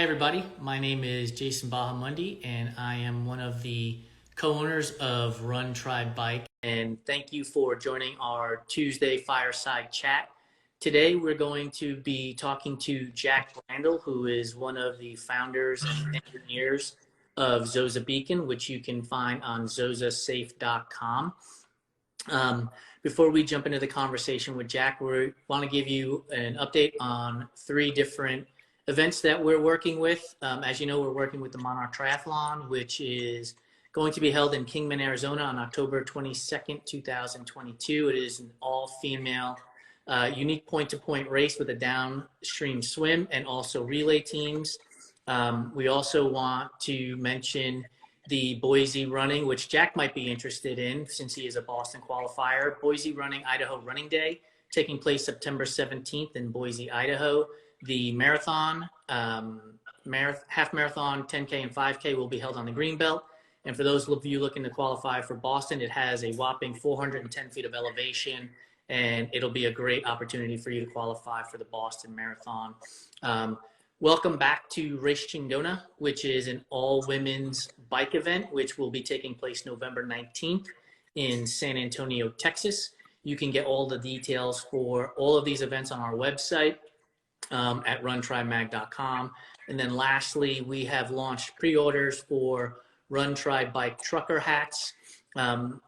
everybody. My name is Jason Bahamundi, and I am one of the co-owners of Run Try Bike. And thank you for joining our Tuesday Fireside Chat. Today, we're going to be talking to Jack Randall, who is one of the founders and engineers of Zoza Beacon, which you can find on zozasafe.com. Before we jump into the conversation with Jack, we want to give you an update on three different events that we're working with. As you know, we're working with the Monarch Triathlon, which is going to be held in Kingman, Arizona on October 22nd, 2022. It is an all-female, unique point-to-point race with a downstream swim and also relay teams. We also want to mention the Boise Running, which Jack might be interested in since he is a Boston qualifier. Boise Running Idaho Running Day, taking place September 17th in Boise, Idaho. The marathon, half marathon, 10K and 5K will be held on the Greenbelt. And for those of you looking to qualify for Boston, it has a whopping 410 feet of elevation, and it'll be a great opportunity for you to qualify for the Boston Marathon. Welcome back to Race Chingona, which is an all-women's bike event, which will be taking place November 19th in San Antonio, Texas. You can get all the details for all of these events on our website at runtrimag.com. And then lastly, we have launched pre-orders for Run Try Bike trucker hats,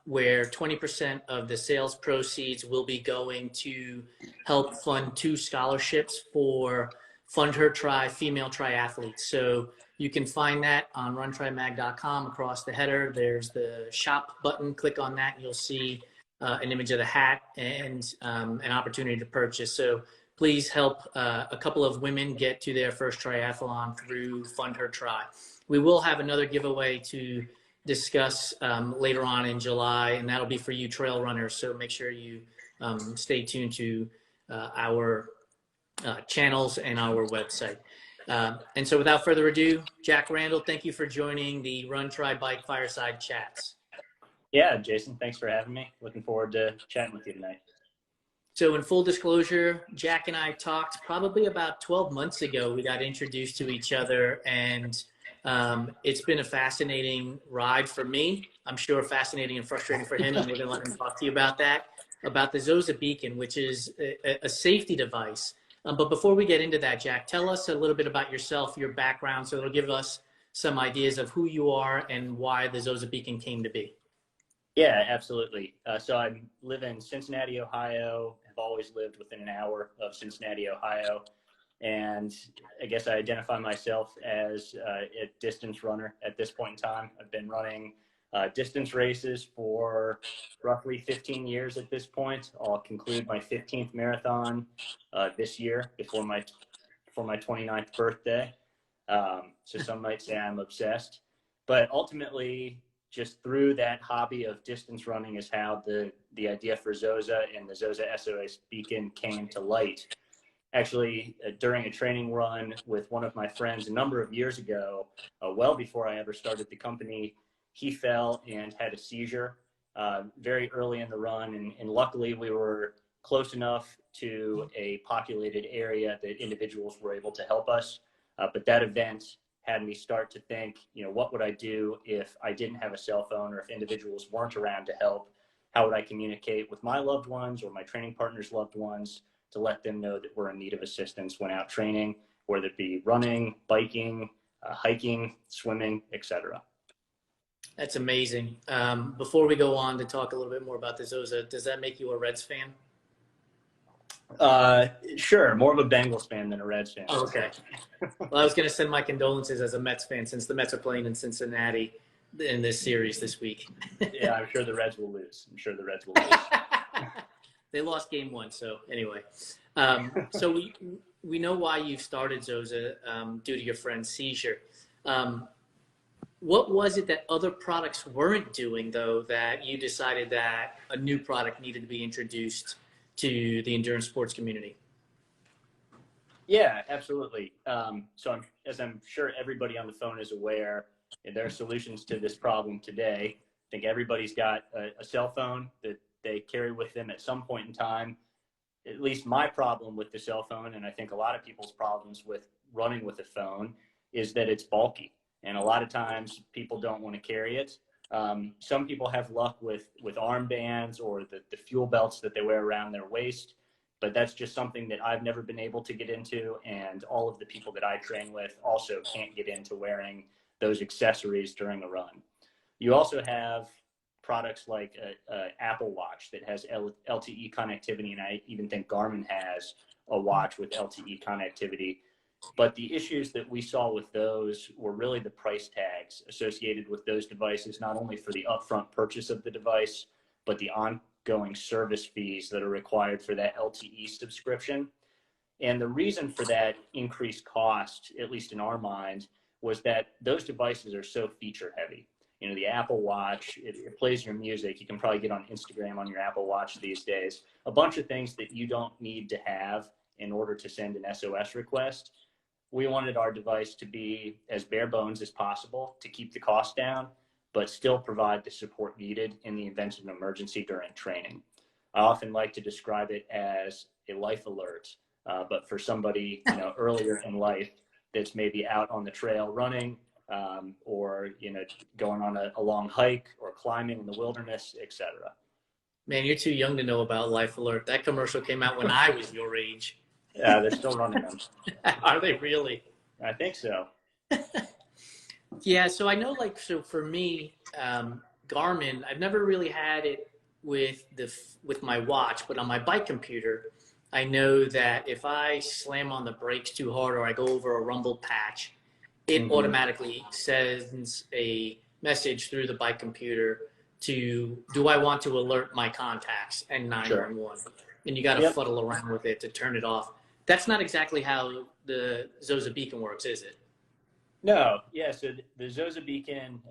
where 20% of the sales proceeds will be going to help fund 2 scholarships for Fund Her Try female triathletes. So you can find that on runtrimag.com. Across the header, there's the shop button. Click on that and you'll see an image of the hat and an opportunity to purchase. So please help a couple of women get to their first triathlon through Fund Her Try. We will have another giveaway to discuss later on in July, and that'll be for you trail runners. So make sure you stay tuned to our channels and our website. And so without further ado, Jack Randall, thank you for joining the Run Try Bike Fireside Chats. Yeah, Jason, thanks for having me. Looking forward to chatting with you tonight. So in full disclosure, Jack and I talked probably about 12 months ago. We got introduced to each other, and it's been a fascinating ride for me. I'm sure fascinating and frustrating for him, and we're going to let him talk to you about that, about the Zoza Beacon, which is a safety device. But before we get into that, Jack, tell us a little bit about yourself, your background, so it'll give us some ideas of who you are and why the Zoza Beacon came to be. Yeah, absolutely. So I live in Cincinnati, Ohio. I've always lived within an hour of Cincinnati, Ohio. And I guess I identify myself as a distance runner at this point in time. I've been running distance races for roughly 15 years at this point. I'll conclude my 15th marathon this year before my 29th birthday. So some might say I'm obsessed. But ultimately, just through that hobby of distance running is how the idea for Zoza and the Zoza SOS Beacon came to light. Actually, during a training run with one of my friends a number of years ago, well before I ever started the company, he fell and had a seizure very early in the run. And luckily, we were close enough to a populated area that individuals were able to help us. But that event had me start to think, what would I do if I didn't have a cell phone, or if individuals weren't around to help? How would I communicate with my loved ones or my training partners' loved ones to let them know that we're in need of assistance when out training, whether it be running, biking, hiking, swimming, etc. That's amazing. Before we go on to talk a little bit more about the Zoza, does that make you a Reds fan? Sure. More of a Bengals fan than a Reds fan. Oh, okay. Well, I was going to send my condolences as a Mets fan, since the Mets are playing in Cincinnati in this series this week. Yeah, I'm sure the Reds will lose. They lost game 1. So anyway, so we know why you started Zoza due to your friend's seizure. What was it that other products weren't doing, though, that you decided that a new product needed to be introduced to the endurance sports community? Yeah, absolutely. So as I'm sure everybody on the phone is aware, there are solutions to this problem today. I think everybody's got a cell phone that they carry with them at some point in time. At least my problem with the cell phone, and I think a lot of people's problems with running with a phone, is that it's bulky. And a lot of times people don't want to carry it. Some people have luck with armbands or the fuel belts that they wear around their waist, but that's just something that I've never been able to get into. And all of the people that I train with also can't get into wearing those accessories during a run. You also have products like a Apple Watch that has LTE connectivity, and I even think Garmin has a watch with LTE connectivity. But the issues that we saw with those were really the price tags associated with those devices, not only for the upfront purchase of the device, but the ongoing service fees that are required for that LTE subscription. And the reason for that increased cost, at least in our mind, was that those devices are so feature heavy. You know, the Apple Watch, it plays your music. You can probably get on Instagram on your Apple Watch these days. A bunch of things that you don't need to have in order to send an SOS request. We wanted our device to be as bare bones as possible to keep the cost down, but still provide the support needed in the event of an emergency during training. I often like to describe it as a life alert, but for somebody, you know, earlier in life that's maybe out on the trail running, or, you know, going on a long hike or climbing in the wilderness, etc. Man, you're too young to know about Life Alert. That commercial came out when I was your age. They're still running them. Are they really? I think so. Yeah, so I know, like, so for me, Garmin, I've never really had it with my watch, but on my bike computer, I know that if I slam on the brakes too hard or I go over a rumble patch, it automatically sends a message through the bike computer to, do I want to alert my contacts and 911? Sure. And you got to fuddle around with it to turn it off. That's not exactly how the Zoza Beacon works, is it? No, yeah. So the Zoza Beacon,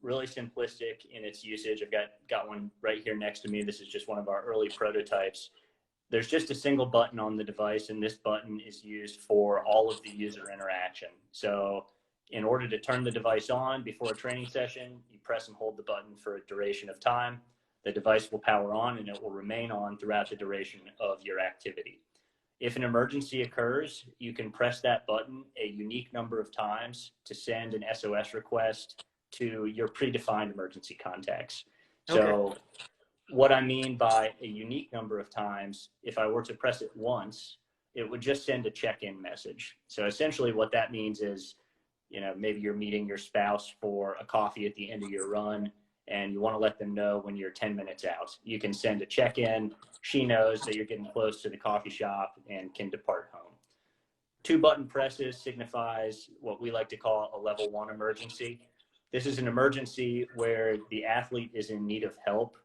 really simplistic in its usage. I've got one right here next to me. This is just one of our early prototypes. There's just a single button on the device, and this button is used for all of the user interaction. So in order to turn the device on before a training session, you press and hold the button for a duration of time. The device will power on, and it will remain on throughout the duration of your activity. If an emergency occurs, you can press that button a unique number of times to send an SOS request to your predefined emergency contacts. Okay. So what I mean by a unique number of times, if I were to press it once, it would just send a check-in message. So essentially what that means is, you know, maybe you're meeting your spouse for a coffee at the end of your run, and you want to let them know when you're 10 minutes out. You can send a check-in. She knows that you're getting close to the coffee shop and can depart home. 2 button presses signifies what we like to call a level 1 emergency. This is an emergency where the athlete is in need of help,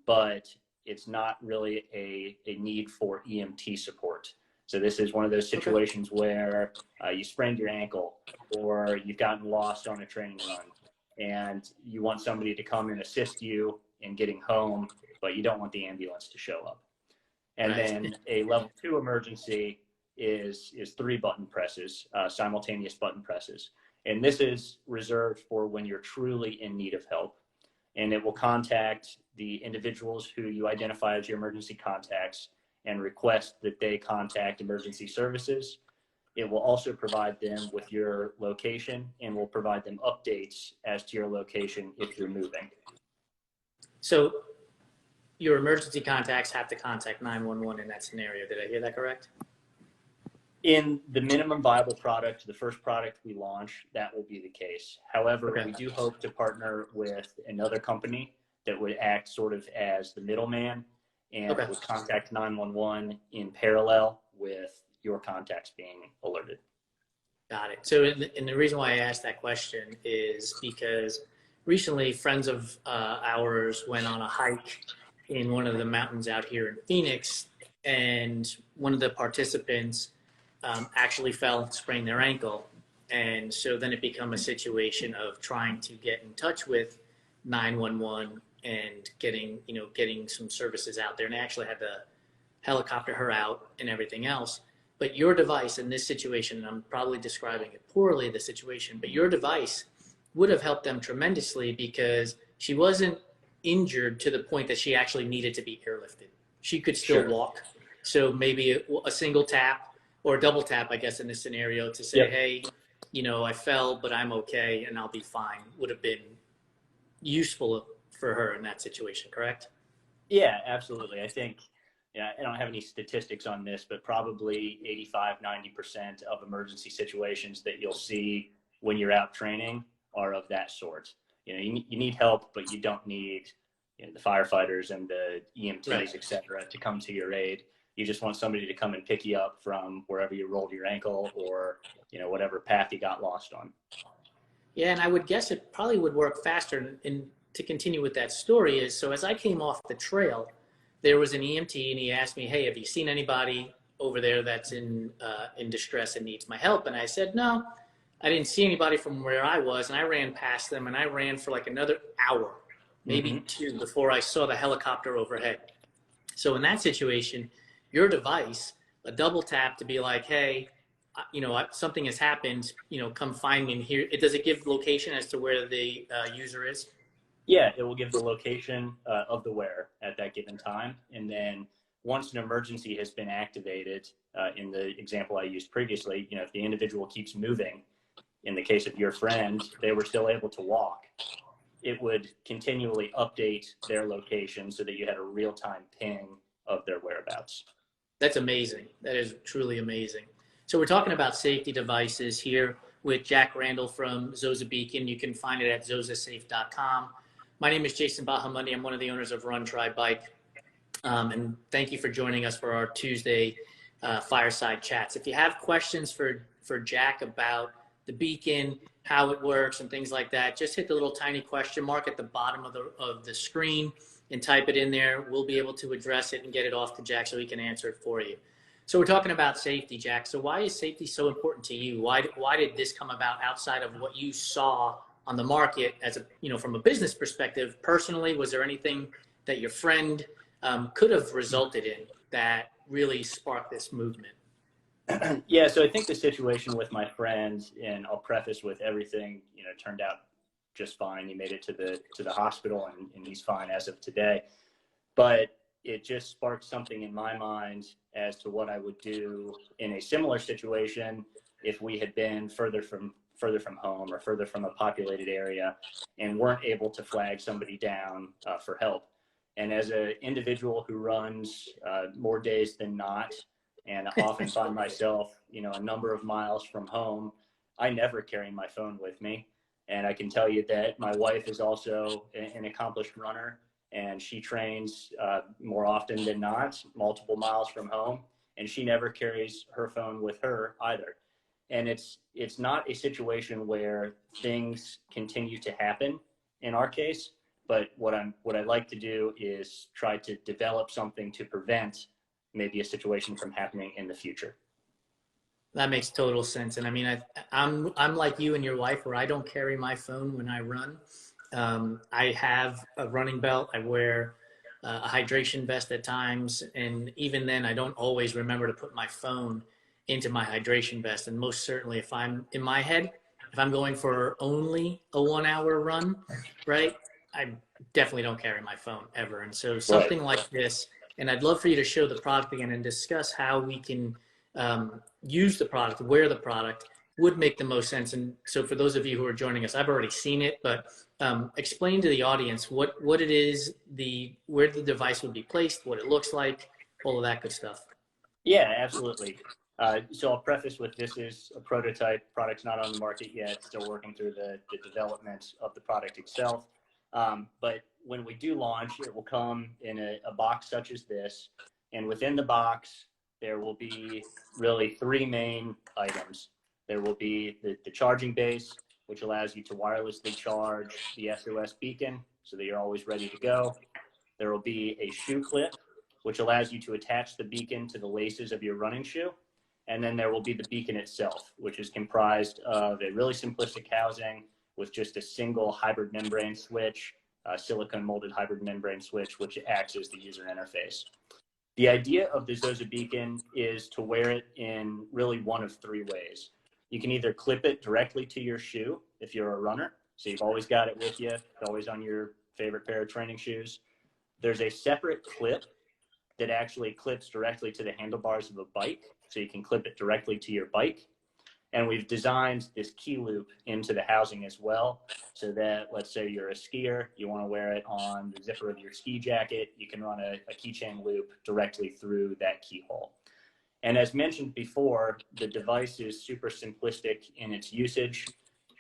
but it's not really a need for EMT support. So this is one of those situations where you sprained your ankle, or you've gotten lost on a training run, and you want somebody to come and assist you in getting home, but you don't want the ambulance to show up. And then a level 2 emergency is 3 button presses, simultaneous button presses. And this is reserved for when you're truly in need of help. And it will contact the individuals who you identify as your emergency contacts and request that they contact emergency services. It will also provide them with your location and will provide them updates as to your location if you're moving. So your emergency contacts have to contact 911 in that scenario. Did I hear that correct? In the minimum viable product, the first product we launch, that will be the case. However, we do hope to partner with another company that would act sort of as the middleman and would contact 911 in parallel with your contacts being alerted. Got it. So, and the reason why I asked that question is because recently friends of ours went on a hike in one of the mountains out here in Phoenix, and one of the participants actually fell and sprained their ankle. And so then it became a situation of trying to get in touch with 911 and getting some services out there. And they actually had to helicopter her out and everything else. But your device in this situation, and I'm probably describing it poorly, the situation, but your device would have helped them tremendously because she wasn't injured to the point that she actually needed to be airlifted. She could still walk. So maybe a single tap or a double tap, I guess, in this scenario to say, hey, I fell, but I'm okay and I'll be fine, would have been useful for her in that situation, correct? Yeah, absolutely. I think, yeah, I don't have any statistics on this, but probably 85, 90% of emergency situations that you'll see when you're out training are of that sort. You need help, but you don't need the firefighters and the EMTs, Right. et cetera, to come to your aid. You just want somebody to come and pick you up from wherever you rolled your ankle or, whatever path you got lost on. Yeah, and I would guess it probably would work faster. And to continue with that story is, so as I came off the trail, there was an EMT and he asked me, "Hey, have you seen anybody over there that's in distress and needs my help?" And I said, "No, I didn't see anybody from where I was." And I ran past them and I ran for like another hour, maybe two, before I saw the helicopter overhead. So in that situation, your device, a double tap to be like, "Hey, something has happened, come find me." And here, does it give location as to where the user is? Yeah, it will give the location of the wearer at that given time. And then once an emergency has been activated, in the example I used previously, if the individual keeps moving, in the case of your friend, they were still able to walk, it would continually update their location so that you had a real-time ping of their whereabouts. That's amazing. That is truly amazing. So we're talking about safety devices here with Jack Randall from Zoza Beacon. You can find it at zozasafe.com. My name is Jason Bahamundi. I'm one of the owners of Run Try Bike. And thank you for joining us for our Tuesday Fireside Chats. If you have questions for Jack about the beacon, how it works and things like that, just hit the little tiny question mark at the bottom of the screen and type it in there. We'll be able to address it and get it off to Jack so he can answer it for you. So we're talking about safety, Jack. So why is safety so important to you? Why did this come about outside of what you saw on the market as from a business perspective? Personally, was there anything that your friend could have resulted in that really sparked this movement? Yeah, so I think the situation with my friend, and I'll preface with everything, turned out just fine. He made it to the hospital and he's fine as of today. But it just sparked something in my mind as to what I would do in a similar situation if we had been further from home or further from a populated area and weren't able to flag somebody down for help. And as an individual who runs more days than not, and I often find myself, a number of miles from home, I never carry my phone with me. And I can tell you that my wife is also an accomplished runner, and she trains more often than not, multiple miles from home, and she never carries her phone with her either. And it's not a situation where things continue to happen in our case, but what I like to do is try to develop something to prevent maybe a situation from happening in the future. That makes total sense. And I mean, I'm like you and your wife, where I don't carry my phone when I run. I have a running belt. I wear a hydration vest at times, and even then, I don't always remember to put my phone into my hydration vest. And most certainly, if I'm in my head, if I'm going for only a 1 hour run, right, I definitely don't carry my phone ever. And so something like this, and I'd love for you to show the product again and discuss how we can use the product, wear the product, would make the most sense. And so for those of you who are joining us, I've already seen it, but explain to the audience what it is, where the device would be placed, what it looks like, all of that good stuff. Yeah, absolutely. So I'll preface with, this is a prototype. Product's not on the market yet. Still working through the development of the product itself. But when we do launch, it will come in a box such as this. And within the box, there will be really three main items. There will be the charging base, which allows you to wirelessly charge the SOS beacon so that you're always ready to go. There will be a shoe clip, which allows you to attach the beacon to the laces of your running shoe. And then there will be the beacon itself, which is comprised of a really simplistic housing with just a single hybrid membrane switch, a silicone molded hybrid membrane switch, which acts as the user interface. The idea of the Zoza Beacon is to wear it in really one of three ways. You can either clip it directly to your shoe if you're a runner, so you've always got it with you, always on your favorite pair of training shoes. There's a separate clip that actually clips directly to the handlebars of a bike, so you can clip it directly to your bike. And we've designed this key loop into the housing as well, so that, let's say you're a skier, you want to wear it on the zipper of your ski jacket, you can run a keychain loop directly through that keyhole. And as mentioned before, the device is super simplistic in its usage.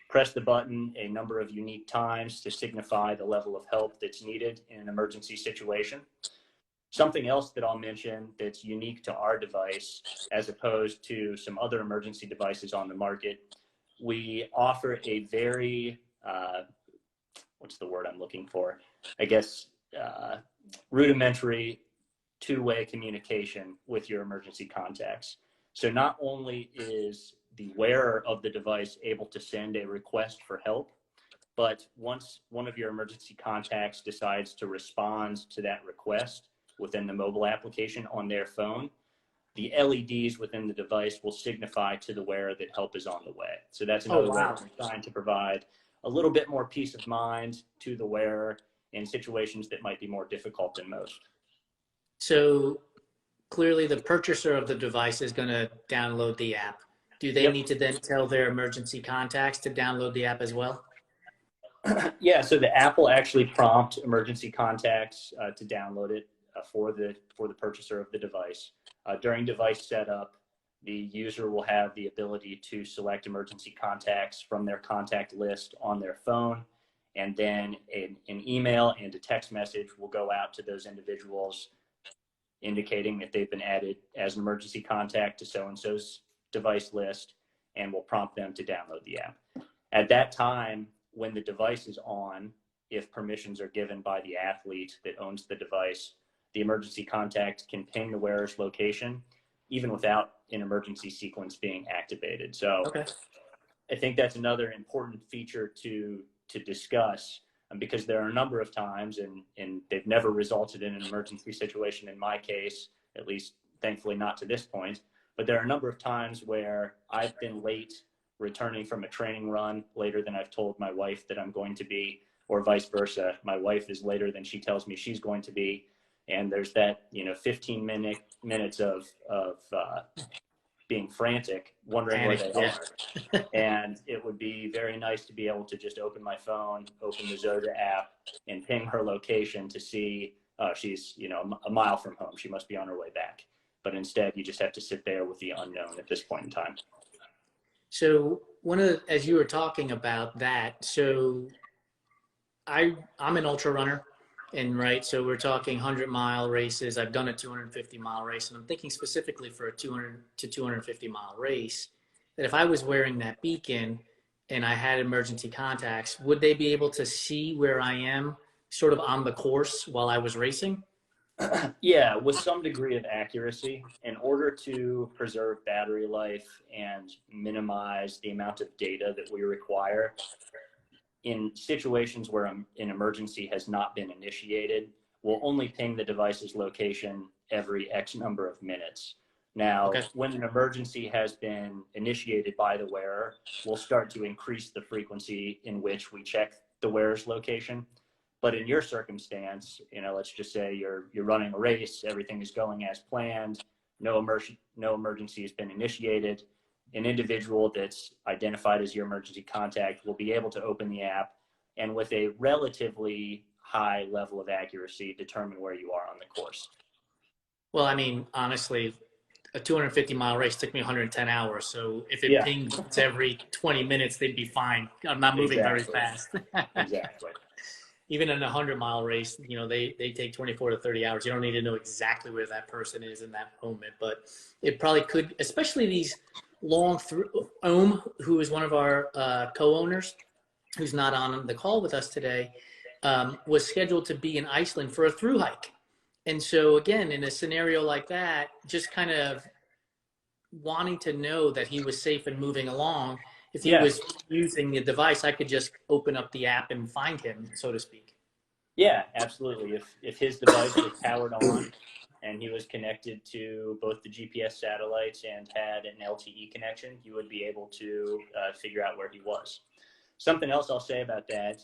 Press the button a number of unique times to signify the level of help that's needed in an emergency situation. Something else that I'll mention that's unique to our device, as opposed to some other emergency devices on the market, we offer a very, what's the word I'm looking for? I guess rudimentary two-way communication with your emergency contacts. So not only is the wearer of the device able to send a request for help, but once one of your emergency contacts decides to respond to that request within the mobile application on their phone, the LEDs within the device will signify to the wearer that help is on the way. So that's another way we're trying to provide a little bit more peace of mind to the wearer in situations that might be more difficult than most. So clearly the purchaser of the device is going to download the app. Do they need to then tell their emergency contacts to download the app as well? Yeah, so the app will actually prompt emergency contacts to download it for the purchaser of the device. During device setup, the user will have the ability to select emergency contacts from their contact list on their phone, and then an email and a text message will go out to those individuals indicating that they've been added as an emergency contact to so-and-so's device list, and will prompt them to download the app. At that time, when the device is on, if permissions are given by the athlete that owns the device, the emergency contact can ping the wearer's location, even without an emergency sequence being activated. So I think that's another important feature to discuss, because there are a number of times, and they've never resulted in an emergency situation in my case, at least thankfully not to this point, but there are a number of times where I've been late returning from a training run, later than I've told my wife that I'm going to be, or vice versa. My wife is later than she tells me she's going to be. And there's that, 15 minutes of being frantic, wondering where they are. And it would be very nice to be able to just open my phone, open the Zoza app, and ping her location to see she's, a mile from home. She must be on her way back. But instead, you just have to sit there with the unknown at this point in time. So as you were talking about that, so I'm an ultra runner, and so we're talking 100-mile races. I've done a 250-mile race, and I'm thinking specifically for a 200 to 250-mile race, that if I was wearing that beacon and I had emergency contacts, would they be able to see where I am sort of on the course while I was racing? Yeah, with some degree of accuracy. In order to preserve battery life and minimize the amount of data that we require, in situations where an emergency has not been initiated, we'll only ping the device's location every X number of minutes. Now, when an emergency has been initiated by the wearer, we'll start to increase the frequency in which we check the wearer's location. But in your circumstance, let's just say you're running a race, everything is going as planned, no emergency has been initiated. An individual that's identified as your emergency contact will be able to open the app and, with a relatively high level of accuracy, determine where you are on the course. Well, I mean, honestly, a 250-mile race took me 110 hours. So if it pinged every 20 minutes, they'd be fine. I'm not moving very fast. Exactly. Even in a 100-mile race, they take 24 to 30 hours. You don't need to know exactly where that person is in that moment, but it probably could, especially these long through. Who is one of our co-owners, who's not on the call with us today, was scheduled to be in Iceland for a through hike. And so again, in a scenario like that, just kind of wanting to know that he was safe and moving along, if he was using the device, I could just open up the app and find him, so to speak. Yeah, absolutely. If his device was powered on and he was connected to both the GPS satellites and had an LTE connection, you would be able to figure out where he was. Something else I'll say about that,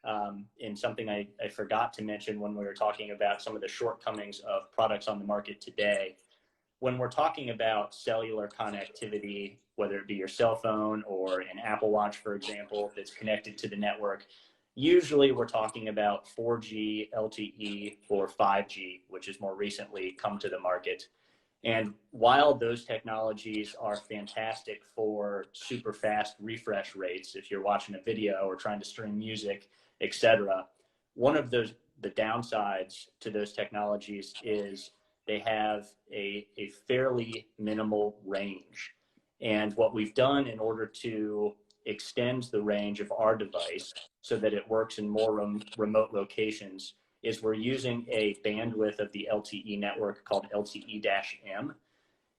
and something I forgot to mention when we were talking about some of the shortcomings of products on the market today, when we're talking about cellular connectivity, whether it be your cell phone or an Apple Watch, for example, that's connected to the network, usually we're talking about 4G, LTE, or 5G, which has more recently come to the market. And while those technologies are fantastic for super fast refresh rates, if you're watching a video or trying to stream music, etc., one of the downsides to those technologies is they have a fairly minimal range. And what we've done in order to extend the range of our device so that it works in more remote locations is we're using a bandwidth of the LTE network called LTE-M.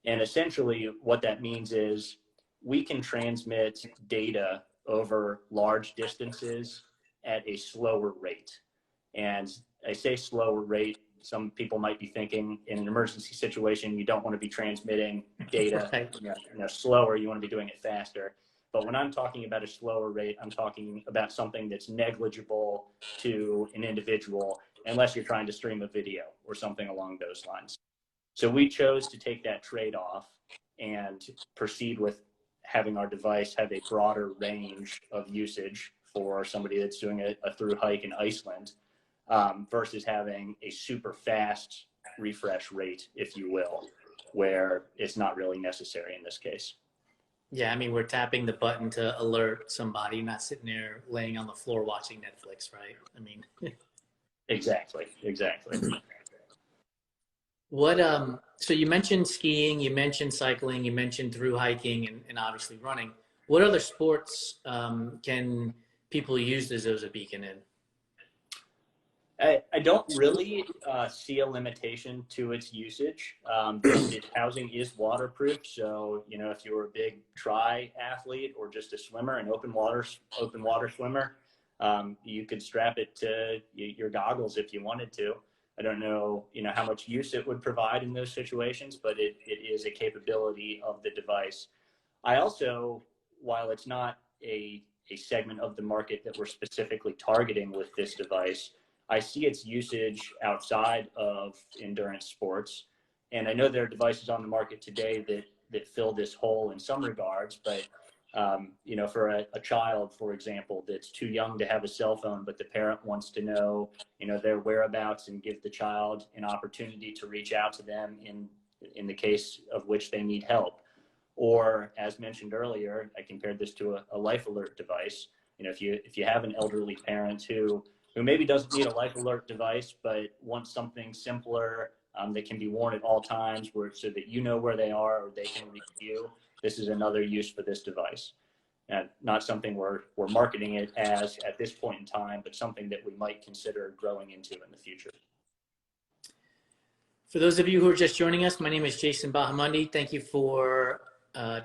And essentially what that means is we can transmit data over large distances at a slower rate. And I say slower rate, some people might be thinking in an emergency situation, you don't want to be transmitting data slower, you want to be doing it faster. But when I'm talking about a slower rate, I'm talking about something that's negligible to an individual, unless you're trying to stream a video or something along those lines. So we chose to take that trade-off and proceed with having our device have a broader range of usage for somebody that's doing a through hike in Iceland, versus having a super fast refresh rate, if you will, where it's not really necessary in this case. Yeah, I mean, we're tapping the button to alert somebody, not sitting there laying on the floor watching Netflix, right? I mean, exactly. So you mentioned skiing, you mentioned cycling, you mentioned through hiking and obviously running. What other sports can people use the Zoza Beacon in? I don't really see a limitation to its usage. Its housing is waterproof, so if you're a big triathlete or just a swimmer, an open water swimmer, you could strap it to your goggles if you wanted to. I don't know, how much use it would provide in those situations, but it is a capability of the device. I also, while it's not a segment of the market that we're specifically targeting with this device, I see its usage outside of endurance sports. And I know there are devices on the market today that fill this hole in some regards, but for a child, for example, that's too young to have a cell phone, but the parent wants to know, their whereabouts and give the child an opportunity to reach out to them in the case of which they need help. Or as mentioned earlier, I compared this to a life alert device. If you have an elderly parent who maybe doesn't need a life alert device, but wants something simpler that can be worn at all times so that you know where they are or they can reach you, this is another use for this device. And not something we're marketing it as at this point in time, but something that we might consider growing into in the future. For those of you who are just joining us, my name is Jason Bahamundi. Thank you for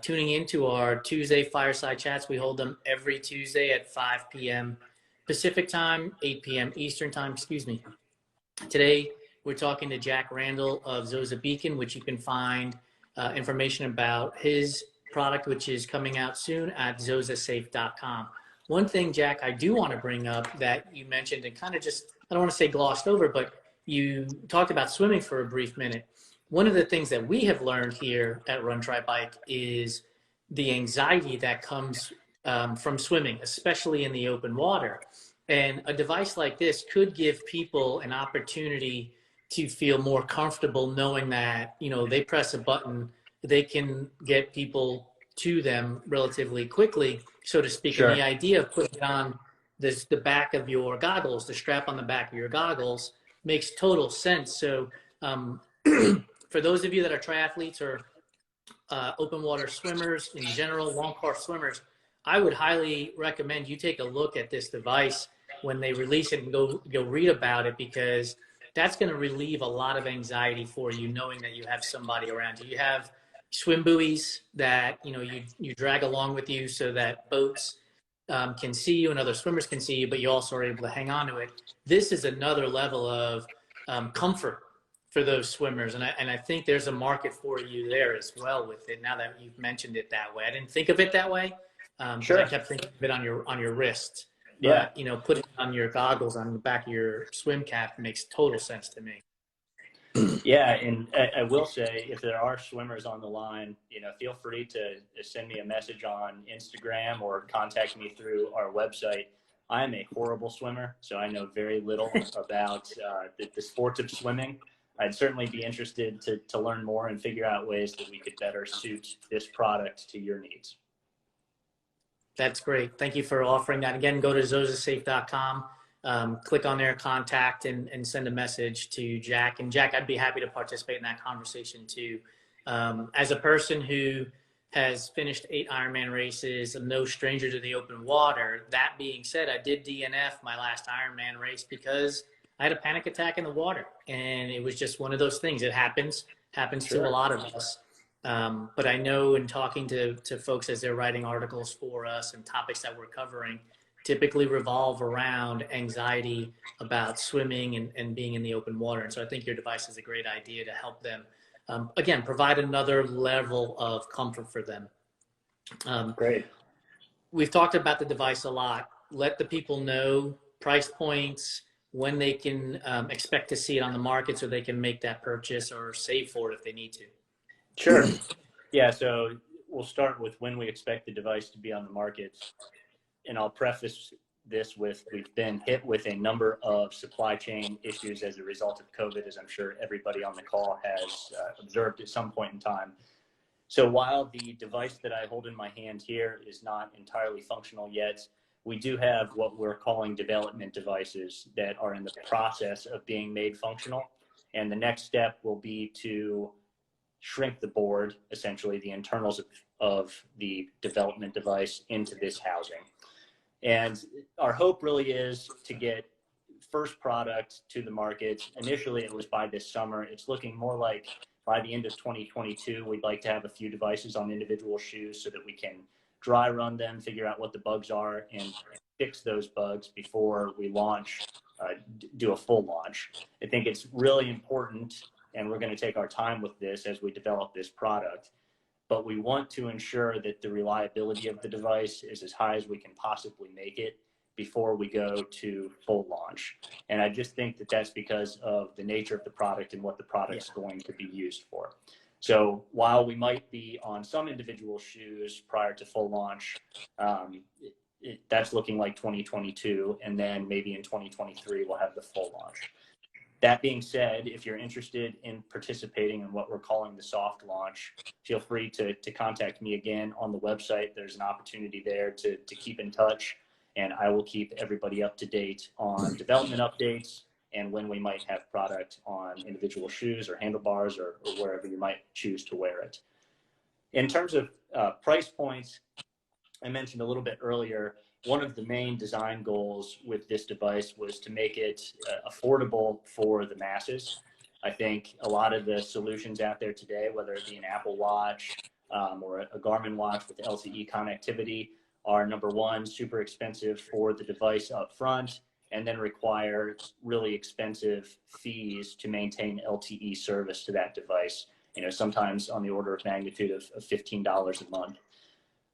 tuning in to our Tuesday Fireside Chats. We hold them every Tuesday at 5 p.m. Pacific time, 8 p.m. Eastern time, Today, we're talking to Jack Randall of Zoza Beacon, which you can find information about his product, which is coming out soon at zozasafe.com. One thing, Jack, I do want to bring up that you mentioned and kind of just, I don't want to say glossed over, but you talked about swimming for a brief minute. One of the things that we have learned here at Run Try Bike is the anxiety that comes from swimming, especially in the open water. And a device like this could give people an opportunity to feel more comfortable knowing that, they press a button, they can get people to them relatively quickly, so to speak. Sure. And the idea of putting on the back of your goggles, the strap on the back of your goggles, makes total sense. So for those of you that are triathletes or open water swimmers in general, long course swimmers, I would highly recommend you take a look at this device when they release it and go read about it, because that's going to relieve a lot of anxiety for you, knowing that you have somebody around you. You have swim buoys that you drag along with you so that boats can see you and other swimmers can see you, but you also are able to hang on to it. This is another level of comfort for those swimmers, and I think there's a market for you there as well with it. Now that you've mentioned it that way, I didn't think of it that way. Sure. I kept thinking of it on your wrist. Yeah. But putting on your goggles on the back of your swim cap makes total sense to me. Yeah, and I will say, if there are swimmers on the line, feel free to send me a message on Instagram or contact me through our website. I'm a horrible swimmer, so I know very little about the sport of swimming. I'd certainly be interested to learn more and figure out ways that we could better suit this product to your needs. That's great. Thank you for offering that. Again, go to zozasafe.com, click on their contact, and send a message to Jack. And Jack, I'd be happy to participate in that conversation too. As a person who has finished 8 Ironman races, I'm no stranger to the open water. That being said, I did DNF my last Ironman race because I had a panic attack in the water. And it was just one of those things. It happens Sure. to a lot of us. But I know in talking to folks as they're writing articles for us and topics that we're covering typically revolve around anxiety about swimming and being in the open water. And so I think your device is a great idea to help them, again, provide another level of comfort for them. Great. We've talked about the device a lot. Let the people know price points, when they can expect to see it on the market so they can make that purchase or save for it if they need to. Sure. Yeah, so we'll start with when we expect the device to be on the market. And I'll preface this with, we've been hit with a number of supply chain issues as a result of COVID, as I'm sure everybody on the call has observed at some point in time. So while the device that I hold in my hand here is not entirely functional yet, we do have what we're calling development devices that are in the process of being made functional. And the next step will be to shrink the board, essentially the internals of the development device, into this housing. And our hope really is to get first product to the market. Initially, it was by this summer. It's looking more like by the end of 2022, we'd like to have a few devices on individual shoes so that we can dry run them, figure out what the bugs are, and fix those bugs before we launch, do a full launch. I think it's really important, and we're going to take our time with this as we develop this product, but we want to ensure that the reliability of the device is as high as we can possibly make it before we go to full launch. And I just think that that's because of the nature of the product and what the product's going to be used for. So while we might be on some individual shoes prior to full launch, that's looking like 2022, and then maybe in 2023 we'll have the full launch. That being said, if you're interested in participating in what we're calling the soft launch, feel free to contact me again on the website. There's an opportunity there to keep in touch, and I will keep everybody up to date on development updates and when we might have product on individual shoes or handlebars or wherever you might choose to wear it. In terms of price points, I mentioned a little bit earlier, one of the main design goals with this device was to make it affordable for the masses. I think a lot of the solutions out there today, whether it be an Apple Watch or a Garmin watch with LTE connectivity, are number one, super expensive for the device up front, and then require really expensive fees to maintain LTE service to that device, sometimes on the order of magnitude of $15 a month.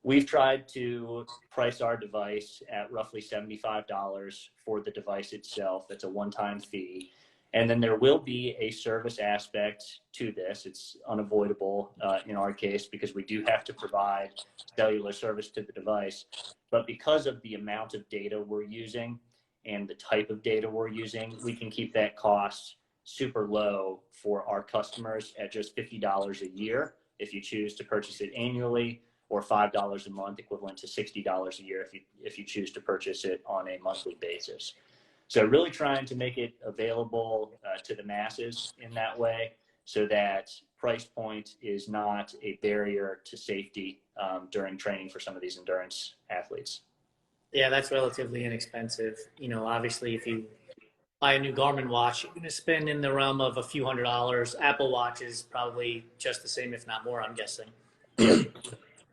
We've tried to price our device at roughly $75 for the device itself. That's a one-time fee. And then there will be a service aspect to this. It's unavoidable in our case because we do have to provide cellular service to the device. But because of the amount of data we're using and the type of data we're using, we can keep that cost super low for our customers at just $50 a year if you choose to purchase it annually, or $5 a month, equivalent to $60 a year if you choose to purchase it on a monthly basis. So really trying to make it available to the masses in that way so that price point is not a barrier to safety during training for some of these endurance athletes. Yeah, that's relatively inexpensive. Obviously, if you buy a new Garmin watch, you're going to spend in the realm of a few $100s. Apple Watch is probably just the same, if not more, I'm guessing.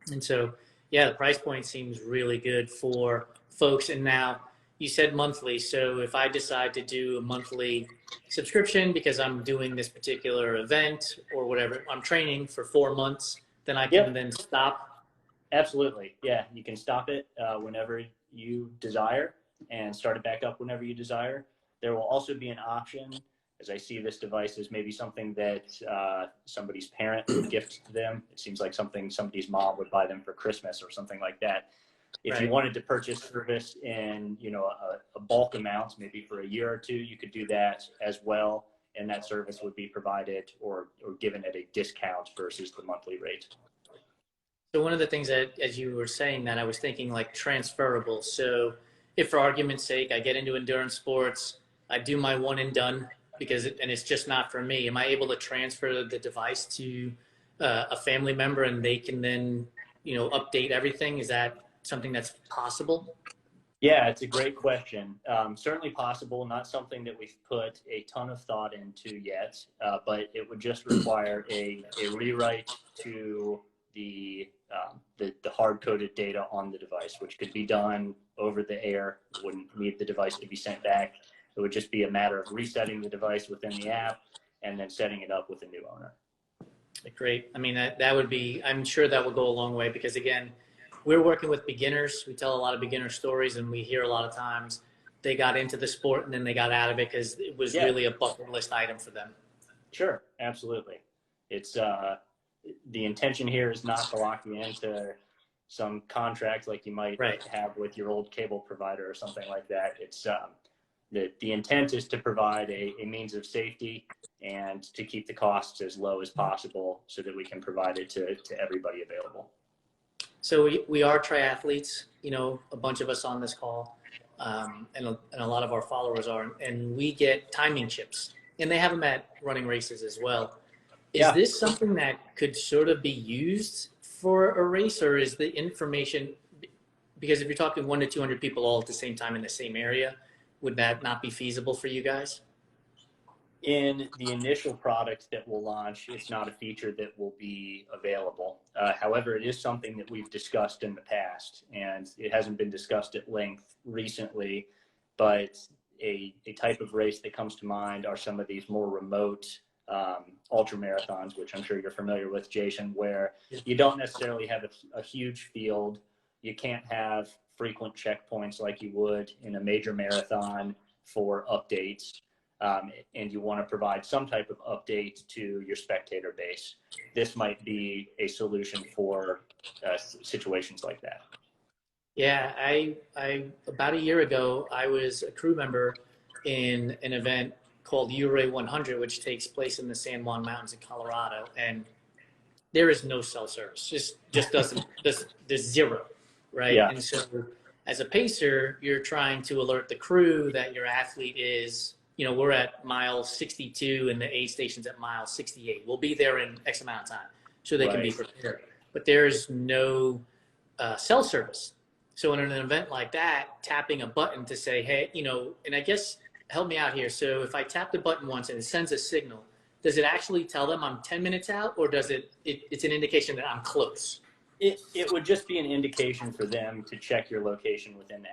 And so, yeah, the price point seems really good for folks. And now you said monthly. So if I decide to do a monthly subscription because I'm doing this particular event or whatever, I'm training for 4 months, then I can then stop. Absolutely. Yeah, you can stop it whenever you desire and start it back up whenever you desire. There will also be an option as I see this device as maybe something that somebody's parent would gift to them. It seems like something somebody's mom would buy them for Christmas or something like that. If you wanted to purchase service in, a bulk amount, maybe for a year or two, you could do that as well. And that service would be provided or given at a discount versus the monthly rate. So one of the things that, as you were saying that, I was thinking like transferable. So if for argument's sake, I get into endurance sports, I do my one and done and it's just not for me. Am I able to transfer the device to a family member and they can then, update everything? Is that something that's possible? Yeah, it's a great question. Certainly possible, not something that we've put a ton of thought into yet, but it would just require a rewrite to the hard-coded data on the device, which could be done over the air. It wouldn't need the device to be sent back. It would just be a matter of resetting the device within the app and then setting it up with a new owner. Great. I mean, that would be, I'm sure that would go a long way because, again, we're working with beginners. We tell a lot of beginner stories, and we hear a lot of times they got into the sport and then they got out of it because it was really a bucket list item for them. Sure, absolutely. It's the intention here is not to lock you into some contract like you might have with your old cable provider or something like that. It's the intent is to provide a means of safety and to keep the costs as low as possible so that we can provide it to everybody available. So we are triathletes, a bunch of us on this call, and a lot of our followers are, and we get timing chips, and they have them at running races as well. Is this something that could sort of be used for a race, or is the information, because if you're talking 100 to 200 people all at the same time in the same area, would that not be feasible for you guys? In the initial product that we'll launch, it's not a feature that will be available. However, it is something that we've discussed in the past, and it hasn't been discussed at length recently, but a type of race that comes to mind are some of these more remote ultra marathons, which I'm sure you're familiar with, Jason, where you don't necessarily have a huge field. You can't have frequent checkpoints like you would in a major marathon for updates. And you want to provide some type of update to your spectator base. This might be a solution for situations like that. Yeah, I about a year ago, I was a crew member in an event called Uray 100, which takes place in the San Juan Mountains in Colorado, and there is no cell service. Just doesn't. There's zero, right? Yeah. And so, as a pacer, you're trying to alert the crew that your athlete is. We're at mile 62 and the aid station's at mile 68. We'll be there in X amount of time so they can be prepared. But there's no cell service. So in an event like that, tapping a button to say, hey, and I guess, help me out here. So if I tap the button once and it sends a signal, does it actually tell them I'm 10 minutes out, or does it's an indication that I'm close? It would just be an indication for them to check your location within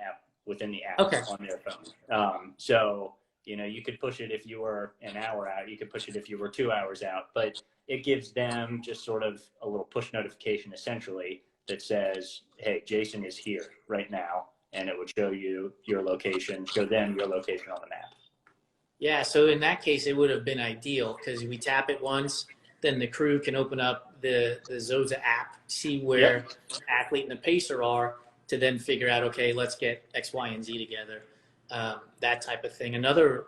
the app on their phone. So you could push it if you were an hour out. You could push it if you were 2 hours out. But it gives them just sort of a little push notification, essentially, that says, hey, Jason is here right now. And it would show you your location, show them your location on the map. Yeah, so in that case, it would have been ideal because we tap it once, then the crew can open up the Zoza app, see where the athlete and the pacer are, to then figure out, okay, let's get X, Y, and Z together. That type of thing. Another,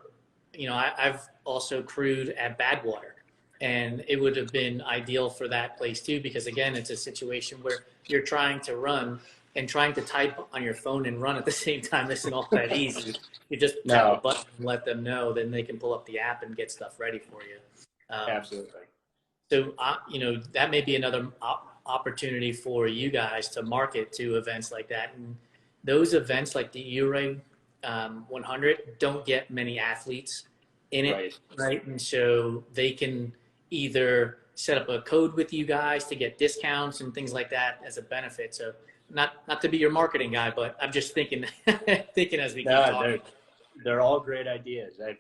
I've also crewed at Badwater, and it would have been ideal for that place too, because again, it's a situation where you're trying to run and trying to type on your phone and run at the same time isn't all that easy. You just tap a button and let them know, then they can pull up the app and get stuff ready for you. Absolutely. So, that may be another opportunity for you guys to market to events like that. And those events like the Uray 100 don't get many athletes in it, right? And so they can either set up a code with you guys to get discounts and things like that as a benefit. So not to be your marketing guy, but I'm just thinking as we keep talking. They're all great ideas. I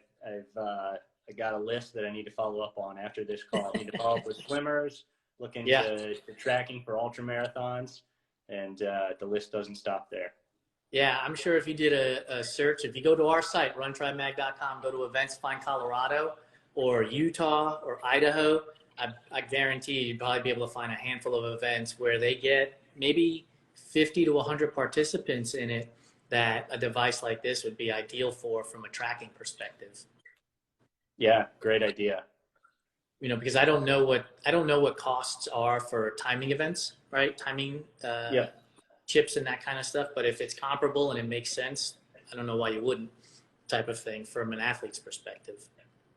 got a list that I need to follow up on after this call. I need to follow up with swimmers, look into the tracking for ultra marathons, and the list doesn't stop there. Yeah, I'm sure if you did a search, if you go to our site, runtrymag.com, go to events, find Colorado, or Utah or Idaho, I guarantee you'd probably be able to find a handful of events where they get maybe 50 to 100 participants in it that a device like this would be ideal for from a tracking perspective. Yeah, great idea. Because I don't know what costs are for timing events, right? Timing Yeah, chips and that kind of stuff. But if it's comparable and it makes sense, I don't know why you wouldn't, type of thing from an athlete's perspective.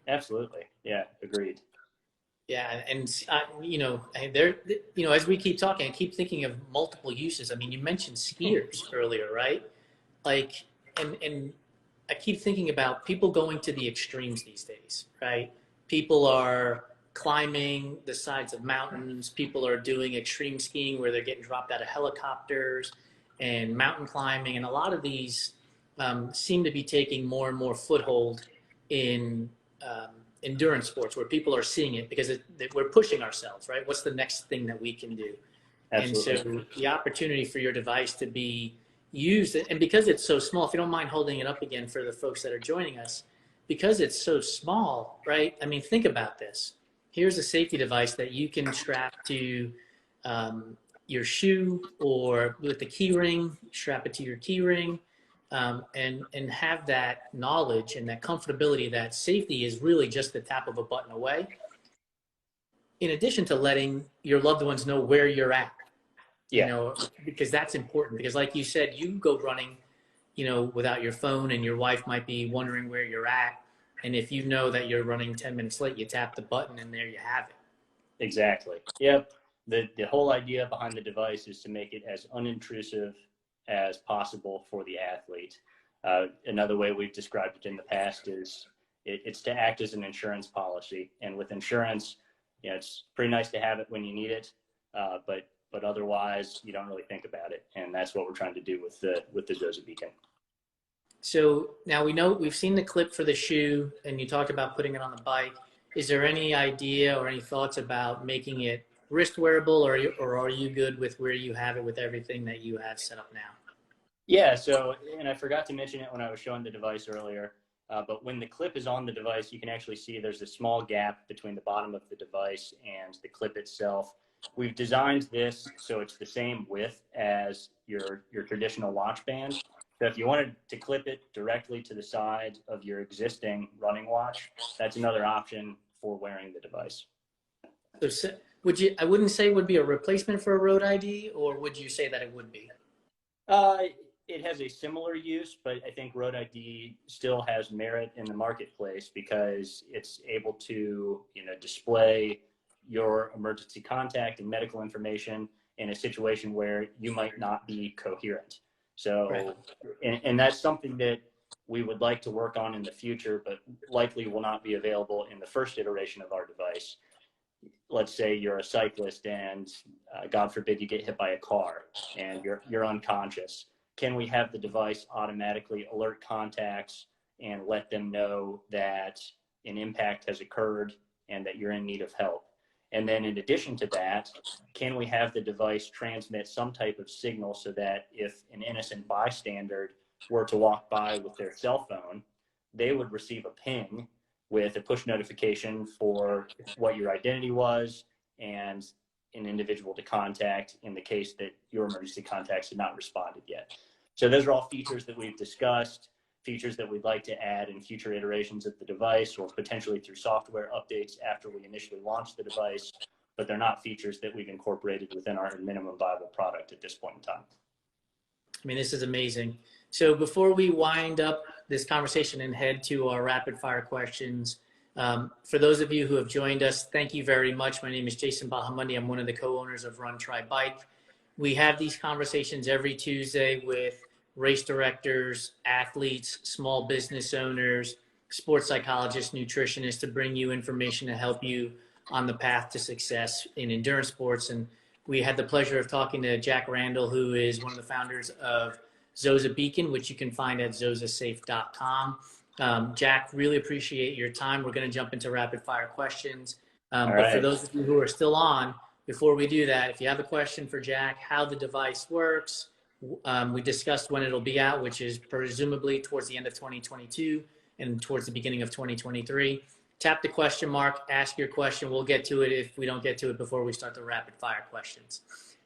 absolutely. Yeah, agreed. Yeah, and there, as we keep talking, I keep thinking of multiple uses. I mean, you mentioned skiers earlier, right? Like, and I keep thinking about people going to the extremes these days, right? People are climbing the sides of mountains. People are doing extreme skiing where they're getting dropped out of helicopters and mountain climbing. And a lot of these seem to be taking more and more foothold in endurance sports where people are seeing it because we're pushing ourselves, right? What's the next thing that we can do? Absolutely. And so the opportunity for your device to be used, and because it's so small, if you don't mind holding it up again for the folks that are joining us, because it's so small, right? I mean, think about this. Here's a safety device that you can strap to your shoe, or with the key ring, strap it to your key ring, and have that knowledge and that comfortability that safety is really just the tap of a button away, in addition to letting your loved ones know where you're at. Yeah, Because that's important, because like you said, you go running, without your phone, and your wife might be wondering where you're at. And if you know that you're running 10 minutes late, you tap the button and there you have it. exactly. Yep. The whole idea behind the device is to make it as unintrusive as possible for the athlete. Another way we've described it in the past is it's to act as an insurance policy. And with insurance, it's pretty nice to have it when you need it, but otherwise you don't really think about it. And that's what we're trying to do with the Zoza Beacon. So now we've seen the clip for the shoe, and you talked about putting it on the bike. Is there any idea or any thoughts about making it wrist wearable, or are you good with where you have it with everything that you have set up now? Yeah, so, and I forgot to mention it when I was showing the device earlier, but when the clip is on the device, you can actually see there's a small gap between the bottom of the device and the clip itself. We've designed this so it's the same width as your traditional watch band. So if you wanted to clip it directly to the side of your existing running watch, that's another option for wearing the device. So I wouldn't say it would be a replacement for a road ID, or would you say that it would be? It has a similar use, but I think Road ID still has merit in the marketplace because it's able to, display your emergency contact and medical information in a situation where you might not be coherent. So, Right. and that's something that we would like to work on in the future, but likely will not be available in the first iteration of our device. Let's say you're a cyclist and God forbid you get hit by a car and you're unconscious. Can we have the device automatically alert contacts and let them know that an impact has occurred and that you're in need of help? And then in addition to that, can we have the device transmit some type of signal so that if an innocent bystander were to walk by with their cell phone, they would receive a ping with a push notification for what your identity was and an individual to contact in the case that your emergency contacts had not responded yet. So those are all features that we've discussed, features that we'd like to add in future iterations of the device or potentially through software updates after we initially launch the device, but they're not features that we've incorporated within our minimum viable product at this point in time. I mean, this is amazing. So before we wind up this conversation and head to our rapid fire questions, for those of you who have joined us, thank you very much. My name is Jason Bahamundi. I'm one of the co-owners of Run, Try, Bike. We have these conversations every Tuesday with race directors, athletes, small business owners, sports psychologists, nutritionists, to bring you information to help you on the path to success in endurance sports. And we had the pleasure of talking to Jack Randall, who is one of the founders of Zoza Beacon, which you can find at zozasafe.com. Jack, really appreciate your time. We're going to jump into rapid fire questions. But for those of you who are still on, before we do that, if you have a question for Jack, how the device works, we discussed when it'll be out, which is presumably towards the end of 2022 and towards the beginning of 2023. tap the question mark, ask your question. We'll get to it if we don't get to it before we start the rapid fire questions.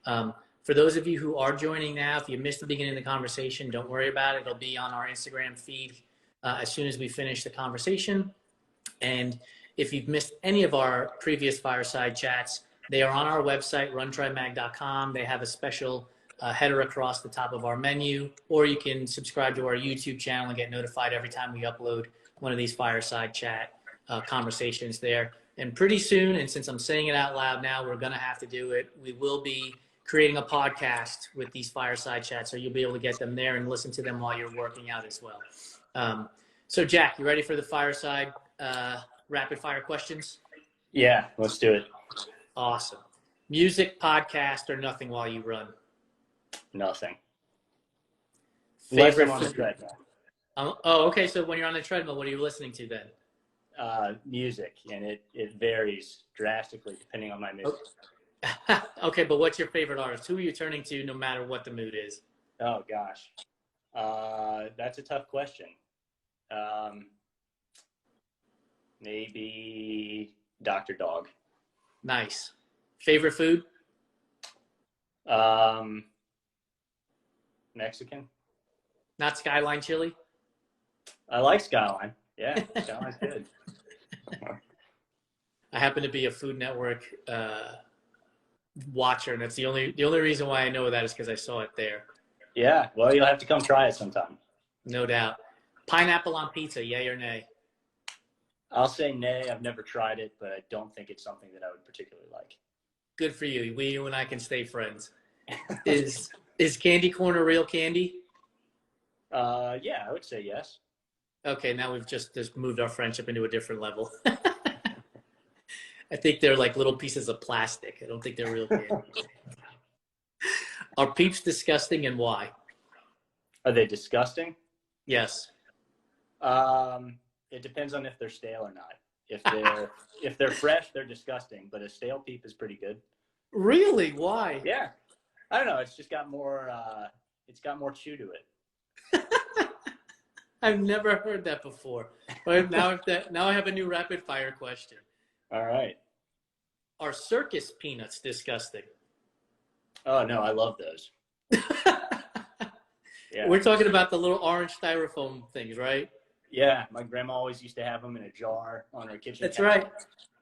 For those of you who are joining now, if you missed the beginning of the conversation, don't worry about it. It'll be on our Instagram feed as soon as we finish the conversation. And if you've missed any of our previous Fireside Chats, they are on our website, runtrymag.com. They have a special header across the top of our menu, or you can subscribe to our YouTube channel and get notified every time we upload one of these Fireside Chat conversations there. And pretty soon, and since I'm saying it out loud now, we're going to have to do it. We will be creating a podcast with these Fireside Chats, so you'll be able to get them there and listen to them while you're working out as well. So Jack, you ready for the Fireside rapid fire questions? Yeah, let's do it. Awesome. Music, podcast, or nothing while you run? Nothing. Favorite on the treadmill. Okay. So when you're on the treadmill, what are you listening to then? Music, and it varies drastically depending on my mood. Okay, but what's your favorite artist? Who are you turning to no matter what the mood is? Oh, gosh. That's a tough question. Maybe Dr. Dog. Nice. Favorite food? Mexican. Not Skyline chili? I like Skyline. Yeah, Skyline's good. I happen to be a Food Network watcher, and that's the only reason why I know that is because I saw it there. Yeah, well, you'll have to come try it sometime. No doubt. Pineapple on pizza, yay or nay? I'll say nay. I've never tried it, but I don't think it's something that I would particularly like. Good for you. You and I can stay friends. Is candy corn a real candy? Yeah, I would say yes. Okay, now we've just moved our friendship into a different level. I think they're like little pieces of plastic. I don't think they're real candy. Are Peeps disgusting, and why? Are they disgusting? Yes. It depends on if they're stale or not. If they're fresh, they're disgusting, but a stale Peep is pretty good. Really? Why? Yeah. I don't know. It's just got more. It's got more chew to it. I've never heard that before. But now I have a new rapid fire question. All right. Are circus peanuts disgusting? Oh no, I love those. Yeah. We're talking about the little orange styrofoam things, right? Yeah, my grandma always used to have them in a jar on her kitchen. That's counter. right.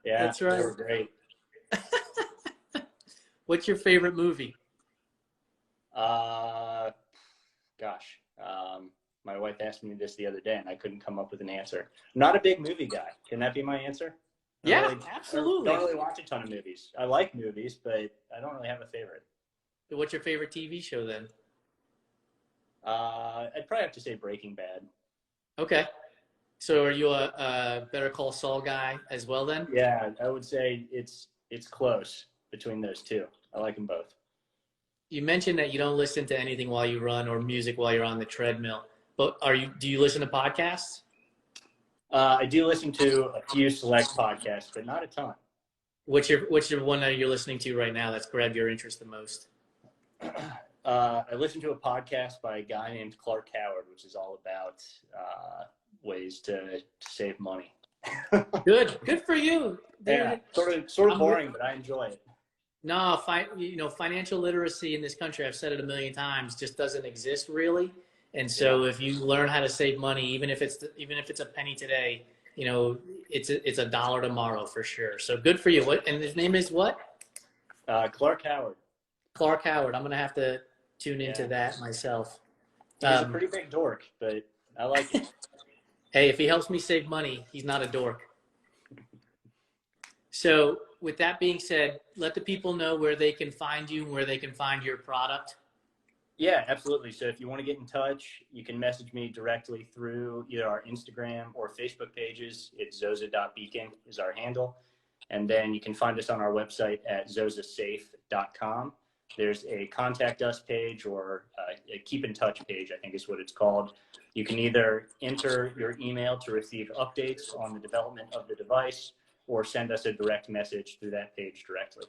Yeah, that's right. They were great. What's your favorite movie? Gosh. My wife asked me this the other day, and I couldn't come up with an answer. I'm not a big movie guy. Can that be my answer? Yeah, absolutely. I don't really watch a ton of movies. I like movies, but I don't really have a favorite. What's your favorite TV show then? I'd probably have to say Breaking Bad. Okay. So are you a Better Call Saul guy as well then? Yeah, I would say it's close between those two. I like them both. You mentioned that you don't listen to anything while you run or music while you're on the treadmill, but do you listen to podcasts? I do listen to a few select podcasts, but not a ton. What's your one that you're listening to right now that's grabbed your interest the most? I listen to a podcast by a guy named Clark Howard, which is all about ways to save money. Good for you. Yeah, sort of boring, but I enjoy it. No, financial literacy in this country, I've said it a million times, just doesn't exist really. And so if you learn how to save money, even if it's a penny today, it's a dollar tomorrow for sure. So good for you. And his name is what? Clark Howard. Clark Howard. I'm going to have to tune into that myself. He's a pretty big dork, but I like it. Hey, if he helps me save money, he's not a dork. So with that being said, let the people know where they can find you and where they can find your product. Yeah, absolutely. So if you want to get in touch, you can message me directly through either our Instagram or Facebook pages. It's Zoza.Beacon is our handle. And then you can find us on our website at zozasafe.com. There's a contact us page or a keep in touch page, I think is what it's called. You can either enter your email to receive updates on the development of the device or send us a direct message through that page directly.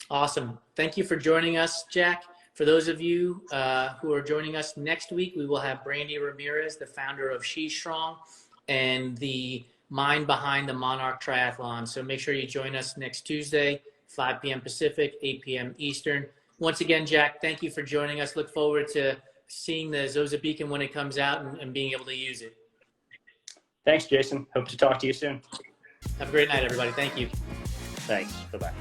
Awesome. Thank you for joining us, Jack. For those of you who are joining us next week, we will have Brandy Ramirez, the founder of She's Strong, and the mind behind the Monarch Triathlon. So make sure you join us next Tuesday, 5 p.m. Pacific, 8 p.m. Eastern. Once again, Jack, thank you for joining us. Look forward to seeing the Zoza Beacon when it comes out and being able to use it. Thanks, Jason. Hope to talk to you soon. Have a great night, everybody. Thank you. Thanks. Bye-bye.